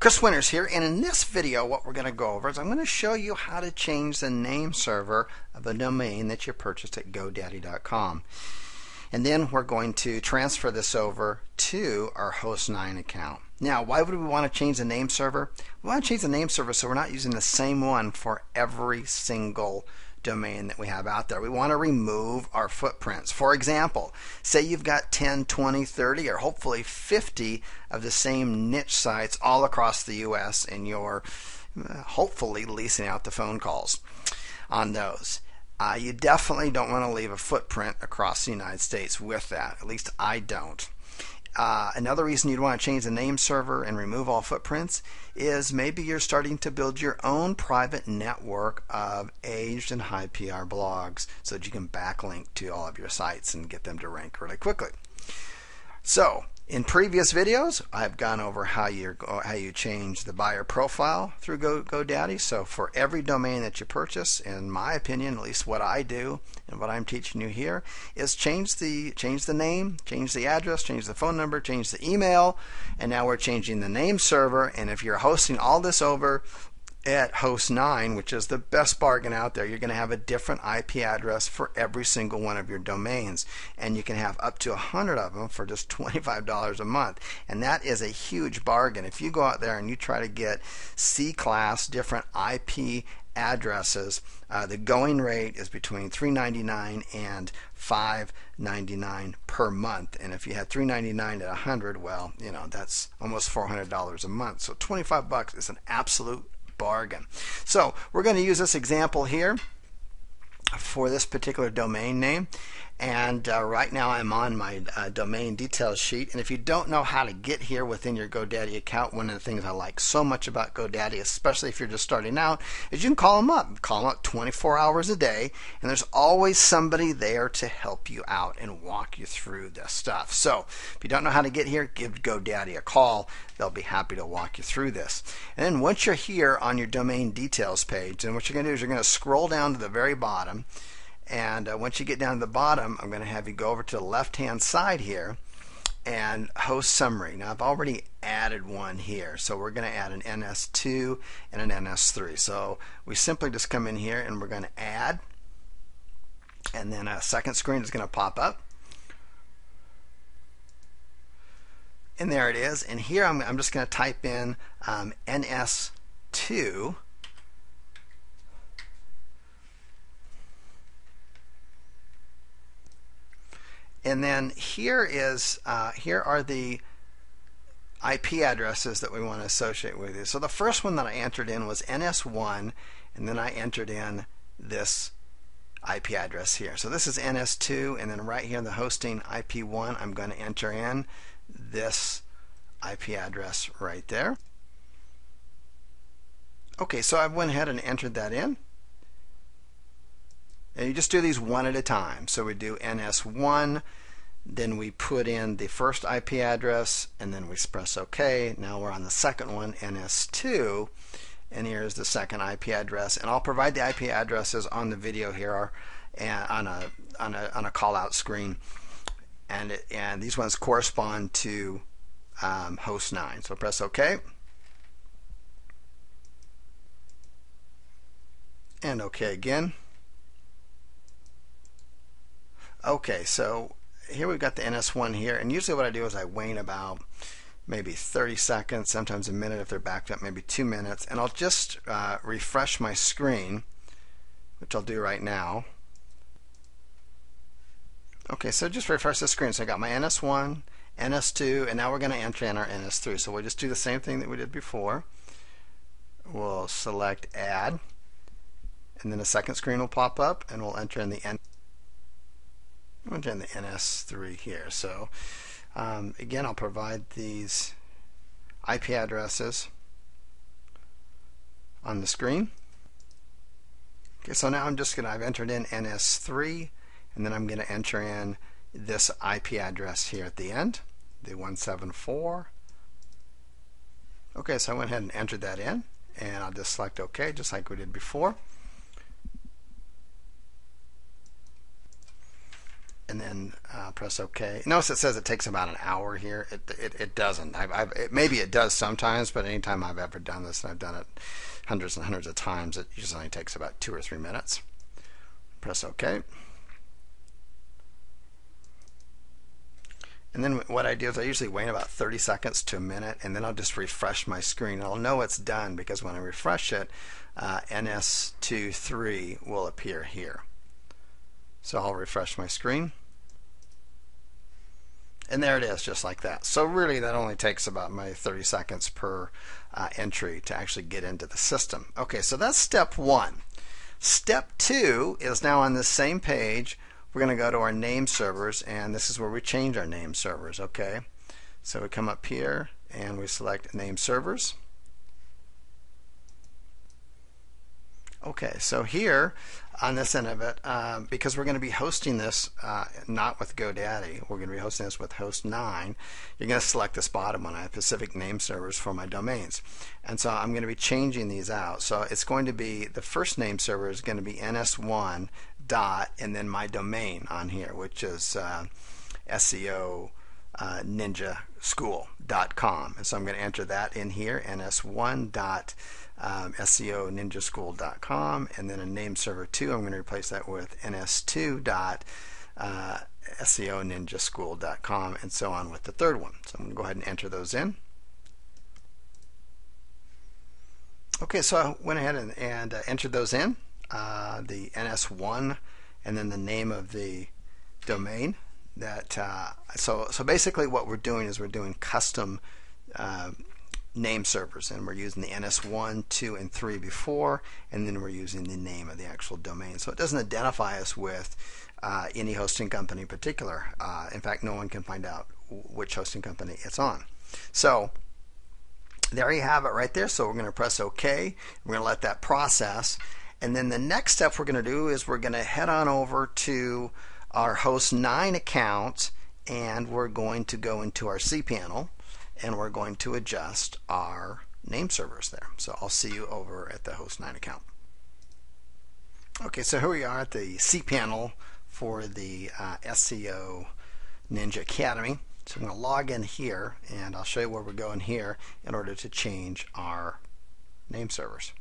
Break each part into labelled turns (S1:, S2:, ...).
S1: Chris Winters here, and in this video what we're going to go over is I'm going to show you how to change the name server of a domain that you purchased at GoDaddy.com. And then we're going to transfer this over to our Hostnine account. Now, why would we want to change the name server? We want to change the name server so we're not using the same one for every single domain that we have out there. We want to remove our footprints. For example, say you've got 10, 20, 30, or hopefully 50 of the same niche sites all across the US, and you're hopefully leasing out the phone calls on those. You definitely don't want to leave a footprint across the United States with that. At least I don't. Another reason you'd want to change the name server and remove all footprints is maybe you're starting to build your own private network of aged and high PR blogs so that you can backlink to all of your sites and get them to rank really quickly. So, in previous videos, I've gone over how you change the buyer profile through GoDaddy. So for every domain that you purchase, in my opinion, at least what I do and what I'm teaching you here, is change the name, change the address, change the phone number, change the email, and now we're changing the name server. And if you're hosting all this over at Hostnine, which is the best bargain out there, you're going to have a different IP address for every single one of your domains, and you can have up to 100 of them for just $25 a month, and that is a huge bargain. If you go out there and you try to get C-class different IP addresses, the going rate is between $3.99 and $5.99 per month, and if you had $3.99 at 100, well, you know, that's almost $400 a month. So $25 is an absolute bargain. So we're going to use this example here for this particular domain name, and right now I'm on my domain details sheet. And if you don't know how to get here within your GoDaddy account, one of the things I like so much about GoDaddy, especially if you're just starting out, is you can call them up 24 hours a day, and there's always somebody there to help you out and walk you through this stuff. So if you don't know how to get here, give GoDaddy a call. They'll be happy to walk you through this. And then once you're here on your domain details page, and what you're going to do is you're going to scroll down to the very bottom, and once you get down to the bottom, I'm going to have you go over to the left hand side here and host summary. Now I've already added one here, so we're going to add an NS2 and an NS3. So we simply just come in here and we're going to add, and then a second screen is going to pop up. And there it is. And here I'm just going to type in NS2. And then here are the IP addresses that we want to associate with it. So the first one that I entered in was NS1, and then I entered in this IP address here. So this is NS2, and then right here in the hosting IP1, I'm going to enter in this IP address right there. Okay, so I went ahead and entered that in. And you just do these one at a time. So we do NS1, then we put in the first IP address, and then we press OK. Now we're on the second one, NS2, and here's the second IP address. And I'll provide the IP addresses on the video here, and on a call out screen. And these ones correspond to Hostnine. So press OK. And OK again. Okay, so here we've got the NS1 here, and usually what I do is I wait about maybe 30 seconds, sometimes a minute if they're backed up, maybe 2 minutes, and I'll just refresh my screen, which I'll do right now. Okay, so just refresh the screen. So I got my NS1, NS2, and now we're going to enter in our NS3. So we'll just do the same thing that we did before. We'll select Add, and then a second screen will pop up, and we'll enter in the NS3 here. So again, I'll provide these IP addresses on the screen. Okay, so now I've entered in NS3, and then I'm going to enter in this IP address here at the end, the 174. Okay, so I went ahead and entered that in, and I'll just select OK, just like we did before. and then press OK. Notice it says it takes about an hour here. It doesn't. Maybe it does sometimes, but anytime I've ever done this, and I've done it hundreds and hundreds of times, it usually only takes about 2 or 3 minutes. Press OK. And then what I do is I usually wait about 30 seconds to a minute, and then I'll just refresh my screen. I'll know it's done because when I refresh it, NS23 will appear here. So I'll refresh my screen. And there it is, just like that. So really that only takes about my 30 seconds per entry to actually get into the system. Okay, so that's step 1. Step 2 is now on this same page. We're going to go to our name servers, and this is where we change our name servers. Okay, so we come up here and we select name servers. Okay, so here on this end of it, because we're going to be hosting this not with GoDaddy, we're going to be hosting this with Hostnine, you're going to select this bottom one. I have specific name servers for my domains. And so I'm going to be changing these out. So it's going to be, the first name server is going to be ns1 dot and then my domain on here, which is SEO ninjaschool.com. And so I'm going to enter that in here, ns1 dot SEO ninjaschool.com, and then a name server 2, I'm going to replace that with ns2 dot SEO ninjaschool.com, and so on with the third one. So I'm going to go ahead and enter those in. Okay, so I went ahead and entered those in, the ns1 and then the name of the domain. That so basically what we're doing is we're doing custom name servers, and we're using the NS1, 2, and 3 before, and then we're using the name of the actual domain. So it doesn't identify us with any hosting company in particular. In fact, no one can find out which hosting company it's on. So there you have it right there. So we're going to press OK. We're going to let that process, and then the next step we're going to do is we're going to head on over to our Hostnine account, and we're going to go into our cPanel, and we're going to adjust our name servers there. So I'll see you over at the Hostnine account. Okay, so here we are at the cPanel for the SEO Ninja Academy. So I'm going to log in here, and I'll show you where we're going here in order to change our name servers.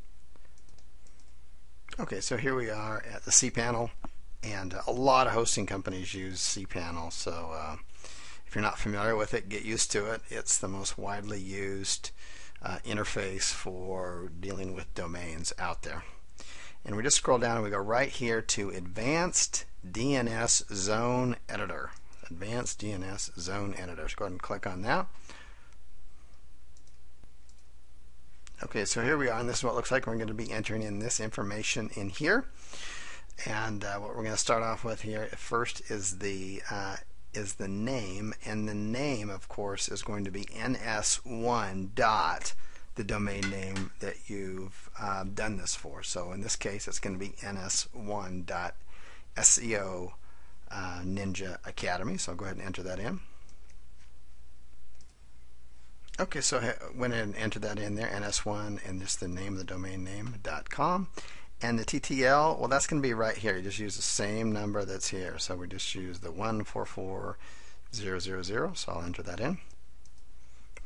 S1: Okay, so here we are at the cPanel, and a lot of hosting companies use cPanel. So if you're not familiar with it, get used to it. It's the most widely used interface for dealing with domains out there. And we just scroll down and we go right here to Advanced DNS Zone Editor. Advanced DNS Zone Editor. So go ahead and click on that. Okay, so here we are, and this is what it looks like. We're going to be entering in this information in here. And what we're going to start off with here first is the name, and the name, of course, is going to be ns1 dot the domain name that you've done this for. So in this case, it's going to be ns1 dot SEO Ninja Academy. So I'll go ahead and enter that in. Okay, so I went ahead and entered that in there, ns1, and just the name of the domain name .com. And the TTL, well, that's going to be right here. You just use the same number that's here. So we just use the 144000. So I'll enter that in.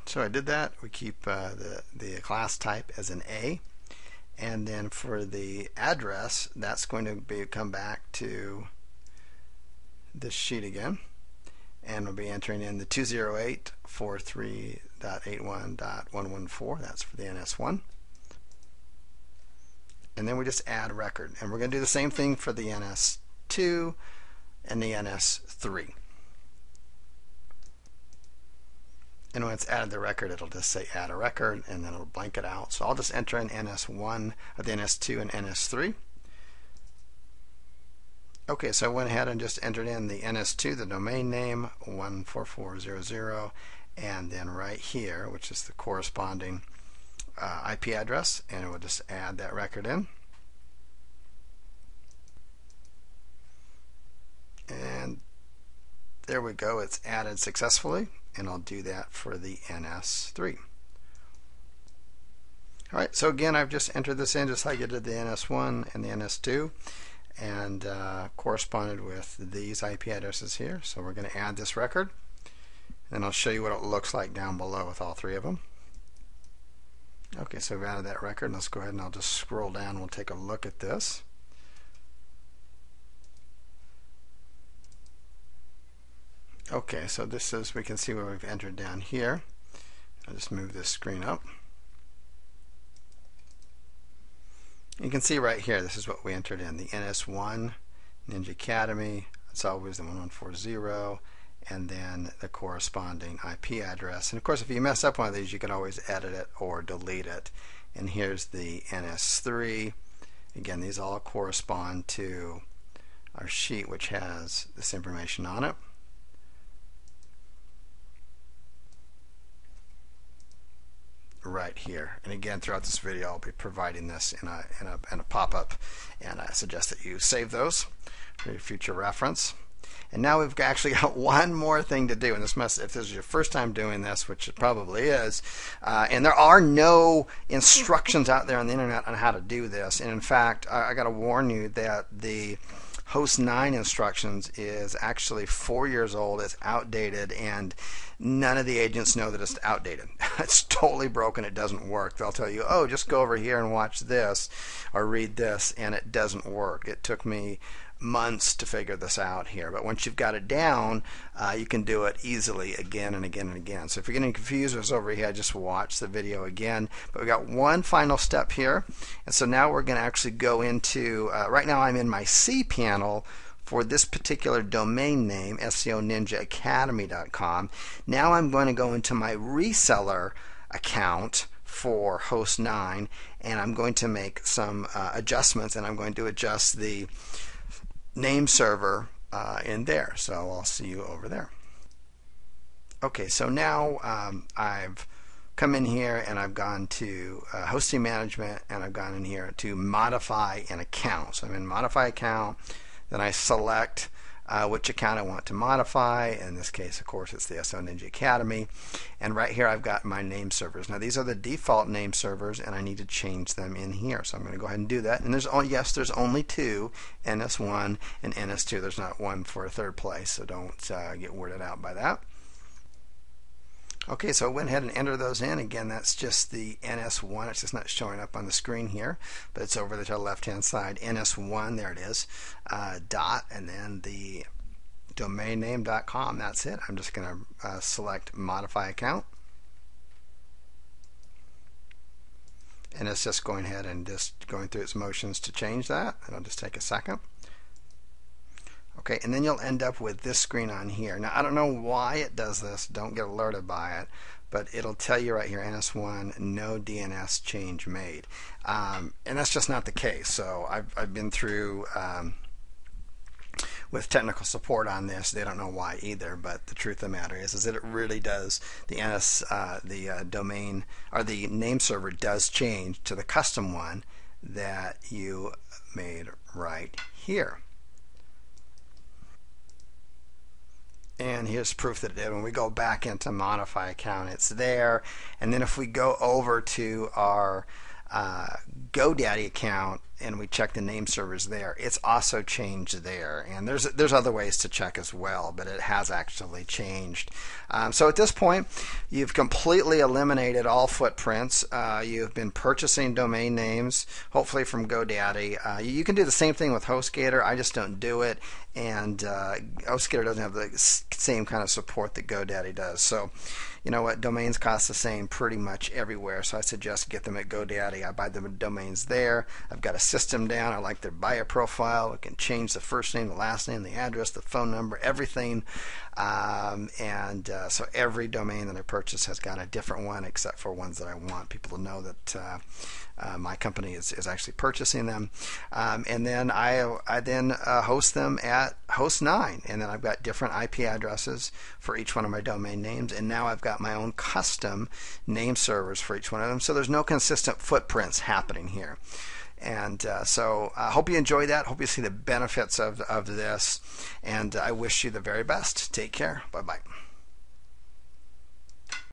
S1: So I did that. We keep the class type as an A. And then for the address, that's going to come back to this sheet again. And we'll be entering in the 208.43.81.114. That's for the NS1. And then we just add record. And we're going to do the same thing for the NS2 and the NS3. And when it's added the record, it'll just say add a record, and then it'll blank it out. So I'll just enter in NS1, the NS2 and NS3. Okay, so I went ahead and just entered in the NS2, the domain name, 14400, and then right here, which is the corresponding IP address, and it will just add that record in. And there we go, it's added successfully, and I'll do that for the NS3. Alright, so again, I've just entered this in just like I did the NS1 and the NS2, and corresponded with these IP addresses here. So we're going to add this record, and I'll show you what it looks like down below with all three of them. Okay, so we've added that record. Let's go ahead and I'll just scroll down and we'll take a look at this. Okay, so this is, we can see what we've entered down here. I'll just move this screen up. You can see right here, this is what we entered in, the NS1, Ninja Academy, it's always the 1140, and then the corresponding IP address. And of course, if you mess up one of these, you can always edit it or delete it. And here's the NS3. Again, these all correspond to our sheet, which has this information on it. Right here. And again, throughout this video, I'll be providing this in a pop-up, and I suggest that you save those for your future reference. And now we've actually got one more thing to do, and if this is your first time doing this, which it probably is, and there are no instructions out there on the internet on how to do this. And in fact, I got to warn you that the Hostnine instructions is actually 4 years old. It's outdated, and none of the agents know that it's outdated. It's totally broken. It doesn't work. They'll tell you, oh, just go over here and watch this or read this, and it doesn't work. It took me months to figure this out here, but once you've got it down, you can do it easily again and again and again. So if you're getting confused with over here, just watch the video again. But we got one final step here, and so now we're going to actually go into, right now I'm in my cPanel for this particular domain name, SEOninjaacademy.com. Now I'm going to go into my reseller account for Hostnine, and I'm going to make some adjustments, and I'm going to adjust the name server in there. So I'll see you over there. Okay, so now I've come in here and I've gone to hosting management, and I've gone in here to modify an account. So I'm in modify account, then I select which account I want to modify. In this case, of course, it's the SEO Ninja Academy, and right here I've got my name servers. Now these are the default name servers, and I need to change them in here, so I'm going to go ahead and do that. And there's yes, there's only two, NS1 and NS2. There's not one for a third place, so don't get weirded out by that. Okay, so I went ahead and entered those in. Again, that's just the NS1. It's just not showing up on the screen here, but it's over there to the left-hand side. NS1, there it is, dot, and then the domain name.com. That's it. I'm just going to select modify account. And it's just going ahead and just going through its motions to change that. It'll just take a second. Okay, and then you'll end up with this screen on here. Now, I don't know why it does this. Don't get alerted by it. But it'll tell you right here, NS1, no DNS change made. And that's just not the case. So I've been through with technical support on this. They don't know why either. But the truth of the matter is that it really does. The domain or the name server does change to the custom one that you made right here. And here's proof that it did. When we go back into modify account, it's there. And then if we go over to our GoDaddy account and we check the name servers there, it's also changed there. And there's other ways to check as well, but it has actually changed. So at this point, you've completely eliminated all footprints. You've been purchasing domain names, hopefully from GoDaddy. You can do the same thing with HostGator. I just don't do it, and HostGator doesn't have the same kind of support that GoDaddy does. So you know what, domains cost the same pretty much everywhere, so I suggest get them at GoDaddy. I buy the domains there. I've got a system down. I like their buyer profile. I can change the first name, the last name, the address, the phone number, everything. So every domain that I purchase has got a different one, except for ones that I want people to know that my company is actually purchasing them. And then I host them at Hostnine, and then I've got different IP addresses for each one of my domain names, and now I've got my own custom name servers for each one of them, so there's no consistent footprints happening here. And so I hope you enjoy that. Hope you see the benefits of this, and I wish you the very best. Take care. Bye-bye.